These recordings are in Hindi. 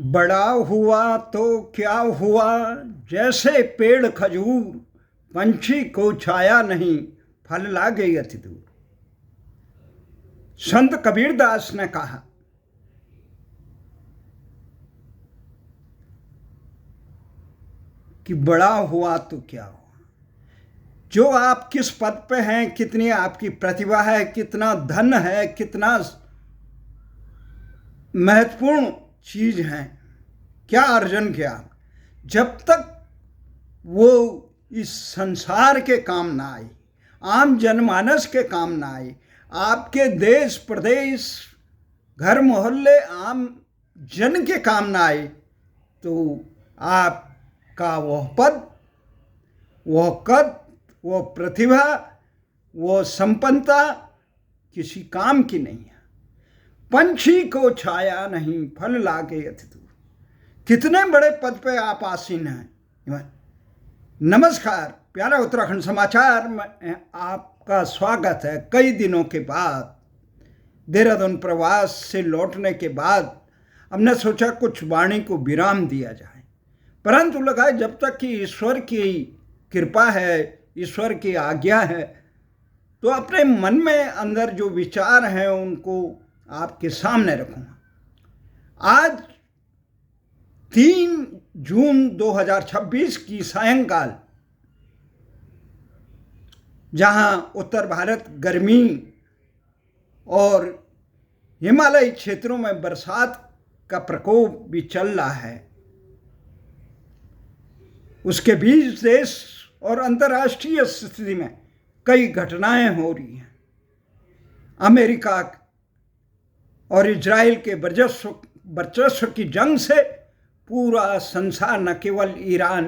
बड़ा हुआ तो क्या हुआ, जैसे पेड़ खजूर, पंछी को छाया नहीं, फल लागे अति दूर। संत कबीरदास ने कहा कि बड़ा हुआ तो क्या हुआ। जो आप किस पद पे हैं, कितनी आपकी प्रतिभा है, कितना धन है, कितना महत्वपूर्ण चीज है, क्या अर्जन किया, जब तक वो इस संसार के काम ना आए, आम जनमानस के काम ना आए, आपके देश प्रदेश घर मोहल्ले आम जन के काम ना आए, तो आपका वह पद, वह कद, वह प्रतिभा, वह संपन्नता किसी काम की नहीं है। पंछी को छाया नहीं, फल लागे अति दूर। कितने बड़े पद पे आप आसीन हैं। नमस्कार, प्यारा उत्तराखंड समाचार में आपका स्वागत है। कई दिनों के बाद, देहरादून प्रवास से लौटने के बाद हमने सोचा कुछ वाणी को विराम दिया जाए, परंतु लगा जब तक कि ईश्वर की कृपा है, ईश्वर की आज्ञा है, तो अपने मन में अंदर जो विचार हैं उनको आपके सामने रखूंगा। आज 3 जून 2026 की सायंकाल, जहां उत्तर भारत गर्मी और हिमालयी क्षेत्रों में बरसात का प्रकोप भी चल रहा है, उसके बीच देश और अंतर्राष्ट्रीय स्थिति में कई घटनाएं हो रही हैं। अमेरिका और इजराइल के वर्चस्व की जंग से पूरा संसार, न केवल ईरान,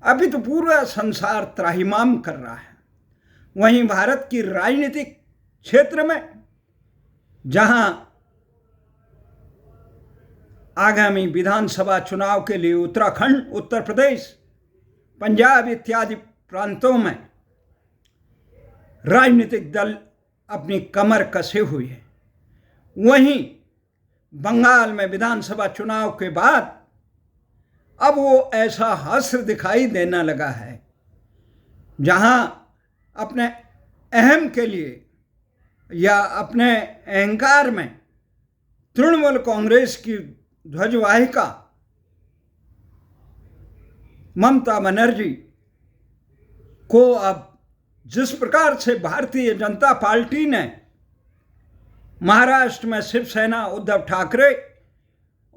अभी तो पूरा संसार त्राहिमाम कर रहा है। वहीं भारत की राजनीतिक क्षेत्र में, जहां आगामी विधानसभा चुनाव के लिए उत्तराखंड, उत्तर प्रदेश, पंजाब इत्यादि प्रांतों में राजनीतिक दल अपनी कमर कसे हुए हैं, वहीं बंगाल में विधानसभा चुनाव के बाद अब वो ऐसा हश्र दिखाई देने लगा है, जहां अपने अहम के लिए या अपने अहंकार में तृणमूल कांग्रेस की ध्वजवाहिका ममता बनर्जी को अब जिस प्रकार से भारतीय जनता पार्टी ने महाराष्ट्र में शिवसेना उद्धव ठाकरे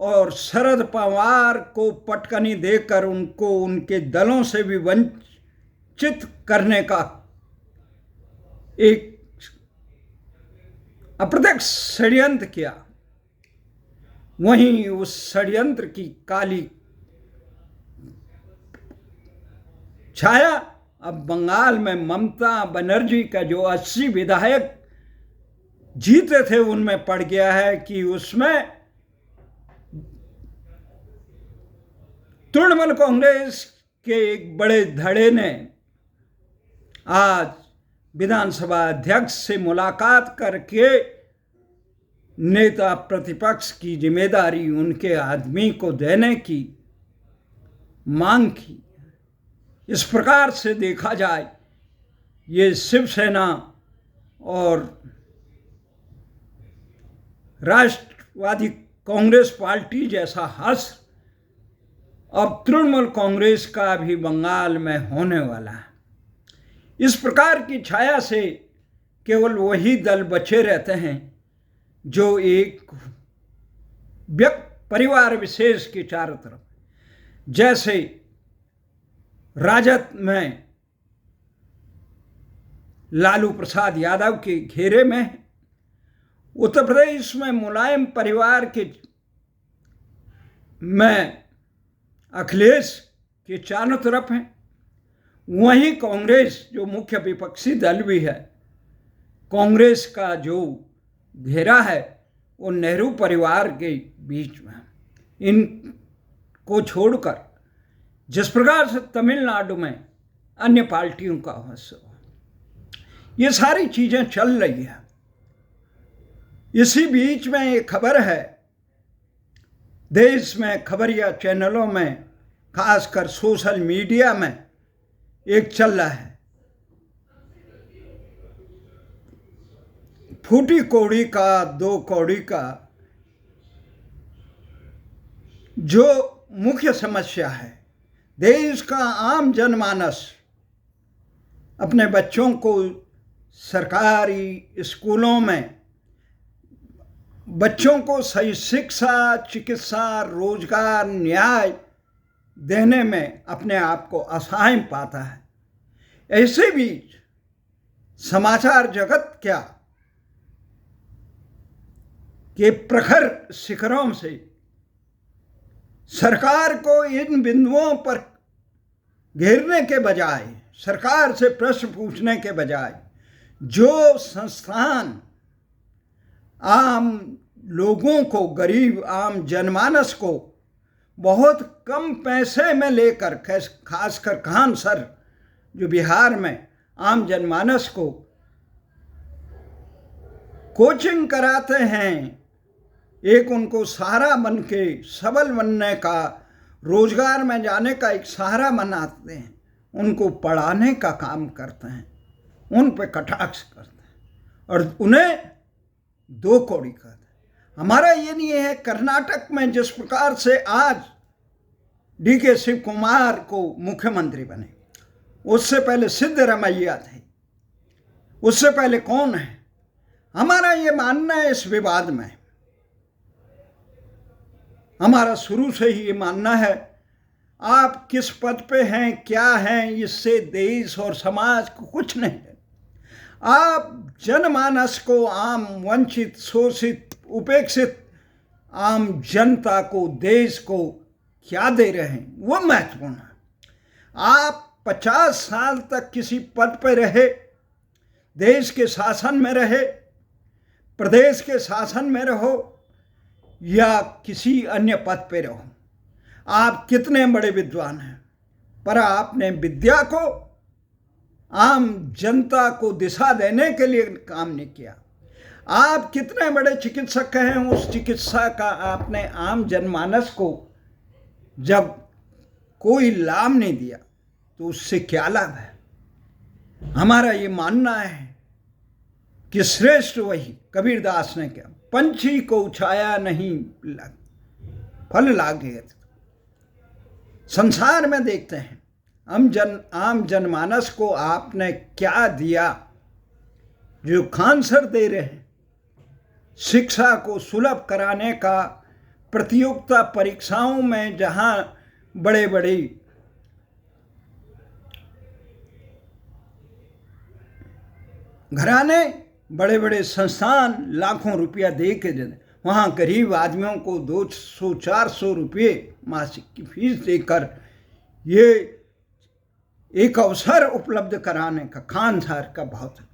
और शरद पवार को पटकनी देकर उनको उनके दलों से भी वंचित करने का एक अप्रत्यक्ष षड्यंत्र किया, वहीं उस षड्यंत्र की काली छाया अब बंगाल में ममता बनर्जी का जो 80 विधायक जीते थे उनमें पड़ गया है कि उसमें तृणमूल कांग्रेस के एक बड़े धड़े ने आज विधानसभा अध्यक्ष से मुलाकात करके नेता प्रतिपक्ष की जिम्मेदारी उनके आदमी को देने की मांग की। इस प्रकार से देखा जाए, ये शिवसेना और राष्ट्रवादी कांग्रेस पार्टी जैसा हश्र अब तृणमूल कांग्रेस का भी बंगाल में होने वाला है। इस प्रकार की छाया से केवल वही दल बचे रहते हैं जो एक परिवार विशेष के चारों तरफ, जैसे राजद में लालू प्रसाद यादव के घेरे में, उत्तर प्रदेश में मुलायम परिवार के में अखिलेश के चारों तरफ हैं, वहीं कांग्रेस जो मुख्य विपक्षी दल भी है, कांग्रेस का जो घेरा है वो नेहरू परिवार के बीच में। इनको छोड़कर जिस प्रकार से तमिलनाडु में अन्य पार्टियों का हिस्सा, ये सारी चीजें चल रही है। इसी बीच में एक खबर है देश में खबरिया चैनलों में, खासकर सोशल मीडिया में एक चल रहा है, फूटी कौड़ी का दो कौड़ी का। जो मुख्य समस्या है, देश का आम जनमानस अपने बच्चों को सरकारी स्कूलों में बच्चों को सही शिक्षा, चिकित्सा, रोजगार, न्याय देने में अपने आप को असहाय पाता है। ऐसे बीच समाचार जगत क्या कि प्रखर शिखरों से सरकार को इन बिंदुओं पर घेरने के बजाय, सरकार से प्रश्न पूछने के बजाय, जो संस्थान आम लोगों को, गरीब आम जनमानस को बहुत कम पैसे में लेकर, खासकर खान सर जो बिहार में आम जनमानस को कोचिंग कराते हैं, एक उनको सहारा बन के सबल बनने का, रोजगार में जाने का एक सहारा बनाते हैं, उनको पढ़ाने का काम करते हैं, उन पे कटाक्ष करते हैं और उन्हें दो कौड़ी कहते हैं। हमारा ये नहीं है कर्नाटक में जिस प्रकार से आज DK शिव कुमार को मुख्यमंत्री बने, उससे पहले सिद्धरमैया थे, उससे पहले कौन है। हमारा ये मानना है इस विवाद में, हमारा शुरू से ही ये मानना है, आप किस पद पे हैं, क्या हैं, इससे देश और समाज को कुछ नहीं है। आप जनमानस को, आम वंचित, शोषित, उपेक्षित आम जनता को, देश को क्या दे रहे हैं, वो महत्वपूर्ण है। आप 50 साल तक किसी पद पे रहे, देश के शासन में रहे, प्रदेश के शासन में रहो या किसी अन्य पद पे रहो, आप कितने बड़े विद्वान हैं, पर आपने विद्या को आम जनता को दिशा देने के लिए काम नहीं किया। आप कितने बड़े चिकित्सक हैं, उस चिकित्सा का आपने आम जनमानस को जब कोई लाभ नहीं दिया तो उससे क्या लाभ है। हमारा ये मानना है कि श्रेष्ठ वही, कबीरदास ने क्या, पंछी को छाया नहीं फल लागे। संसार में देखते हैं आम जनमानस को आपने क्या दिया जो खान सर दे रहे हैं। शिक्षा को सुलभ कराने का, प्रतियोगिता परीक्षाओं में जहां बड़े बड़े घराने, बड़े बड़े संस्थान लाखों रुपया दे के देते, वहाँ गरीब आदमियों को 200-400 रुपये मासिक की फीस देकर ये एक अवसर उपलब्ध कराने का खान सर का बहुत है।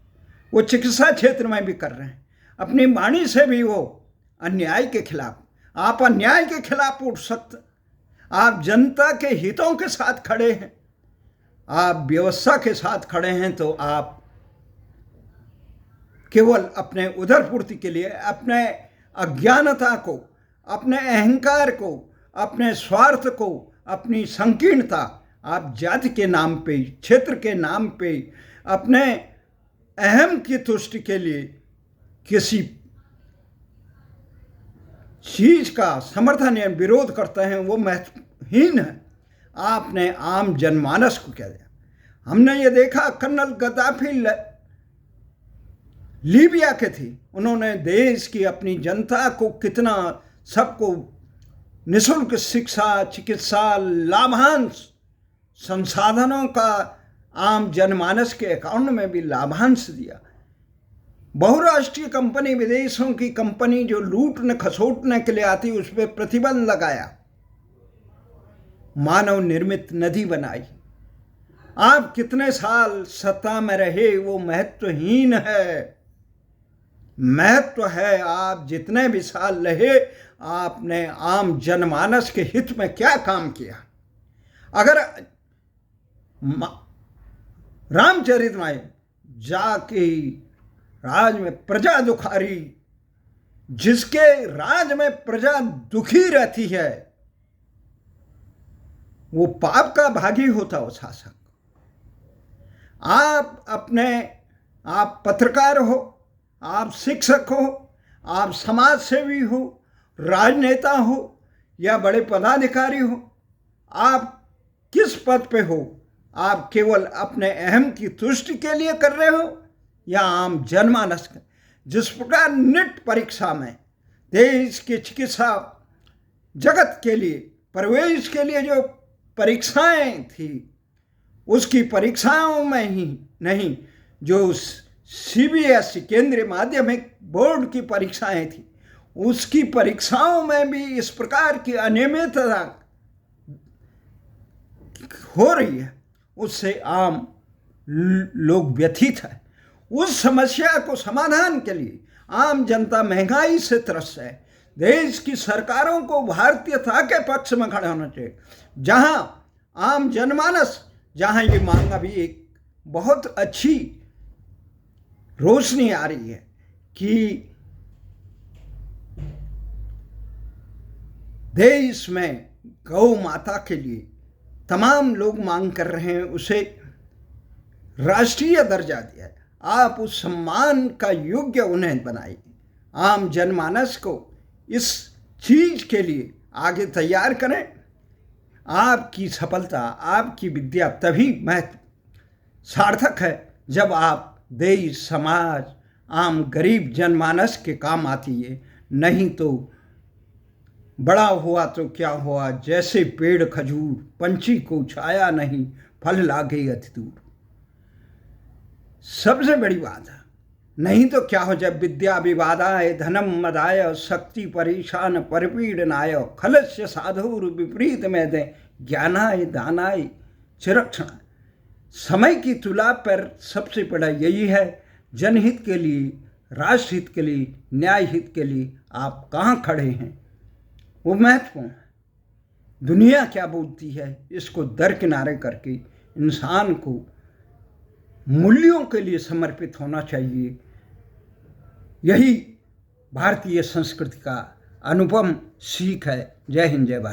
वो चिकित्सा क्षेत्र में भी कर रहे हैं, अपनी वाणी से भी वो अन्याय के खिलाफ, आप अन्याय के खिलाफ उठ सकते, आप जनता के हितों के साथ खड़े हैं, आप व्यवस्था के साथ खड़े हैं, तो आप केवल अपने उदरपूर्ति के लिए, अपने अज्ञानता को, अपने अहंकार को, अपने स्वार्थ को, अपनी संकीर्णता, आप जाति के नाम पे, क्षेत्र के नाम पे, अपने अहम की तुष्टि के लिए किसी चीज का समर्थन या विरोध करते हैं, वो महत्वहीन है। आपने आम जनमानस को क्या दिया। हमने ये देखा, कर्नल गद्दाफी लीबिया के थे, उन्होंने देश की अपनी जनता को कितना, सबको निःशुल्क शिक्षा, चिकित्सा, लाभांश, संसाधनों का आम जनमानस के अकाउंट में भी लाभांश दिया। बहुराष्ट्रीय कंपनी, विदेशों की कंपनी जो लूटने खसोटने के लिए आती, उस पर प्रतिबंध लगाया, मानव निर्मित नदी बनाई। आप कितने साल सत्ता में रहे वो महत्वहीन है। महत्व है आप जितने भी साल रहे, आपने आम जनमानस के हित में क्या काम किया। अगर रामचरितमानस जाके राज में प्रजा दुखारी जिसके राज में प्रजा दुखी रहती है, वो पाप का भागी होता हो शासक। आप पत्रकार हो, आप शिक्षक हो, आप समाज सेवी हो, राजनेता हो या बड़े पदाधिकारी हो, आप किस पद पे हो? आप केवल अपने अहम की तुष्टि के लिए कर रहे हो या आम जनमानस का? जिस प्रकार नीट परीक्षा में देश की चिकित्सा जगत के लिए प्रवेश के लिए जो परीक्षाएं थी, उसकी परीक्षाओं में ही नहीं, जो सीबीएसई केंद्रीय माध्यमिक बोर्ड की परीक्षाएं थी, उसकी परीक्षाओं में भी इस प्रकार की अनियमितता हो रही है, उससे आम लोग व्यथित है। उस समस्या को समाधान के लिए आम जनता महंगाई से त्रस्त है। देश की सरकारों को भारतीयता के पक्ष में खड़ा होना चाहिए। जहां आम जनमानस, जहां ये मांग अभी एक बहुत अच्छी रोशनी आ रही है कि देश में गौ माता के लिए तमाम लोग मांग कर रहे हैं, उसे राष्ट्रीय दर्जा दिया है। आप उस सम्मान का योग्य उन्हें बनाइए। आम जनमानस को इस चीज के लिए आगे तैयार करें। आपकी सफलता, आपकी विद्या तभी महत्व सार्थक है जब आप देश, समाज, आम गरीब जनमानस के काम आती है। नहीं तो बड़ा हुआ तो क्या हुआ, जैसे पेड़ खजूर, पंछी को छाया नहीं, फल लागे अति दूर। सबसे बड़ी बात है, नहीं तो क्या हो, जब विद्या विवादाय धनम मदाय शक्ति परेशान परिपीडनाय खलस्य साधुर विपरीत में दे ज्ञानाय दानाय चिरक्षण। समय की तुला पर सबसे बड़ा यही है, जनहित के लिए, राष्ट्रहित के लिए, न्याय हित के लिए आप कहाँ खड़े हैं, वो महत्वपूर्ण है। दुनिया क्या बोलती है, इसको दरकिनारे करके इंसान को मूल्यों के लिए समर्पित होना चाहिए। यही भारतीय संस्कृति का अनुपम सीख है। जय हिंद, जय भारत।